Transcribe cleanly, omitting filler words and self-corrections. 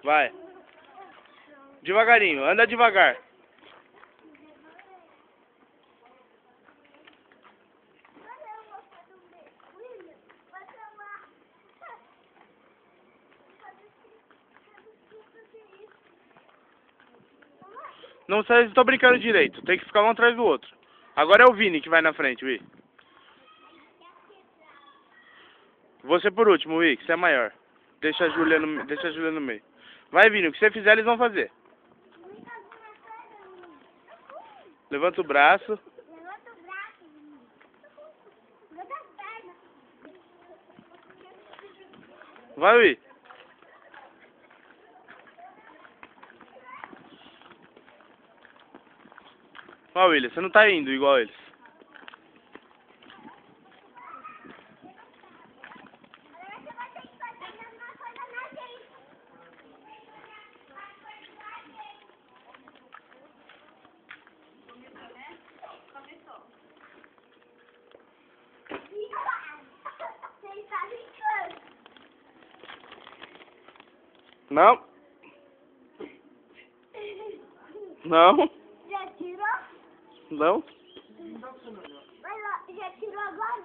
Vai. Devagarinho, anda devagar. Não sei se estou brincando direito. Tem que ficar um atrás do outro. Agora é o Vini que vai na frente, Wi. Você por último, Wi, que você é maior. Deixa a Júlia no meio. Vai, Vini, o que você fizer eles vão fazer. Levanta o braço. Levanta o braço. Levanta as pernas. Vai, Wi. Ó, William, você não tá indo igual eles. Agora você vai ter que fazer a mesma coisa na gente. Começou, né? Começou. Você está brincando. Não. Não. Já tirou? Não. Vai lá, já tirou agora?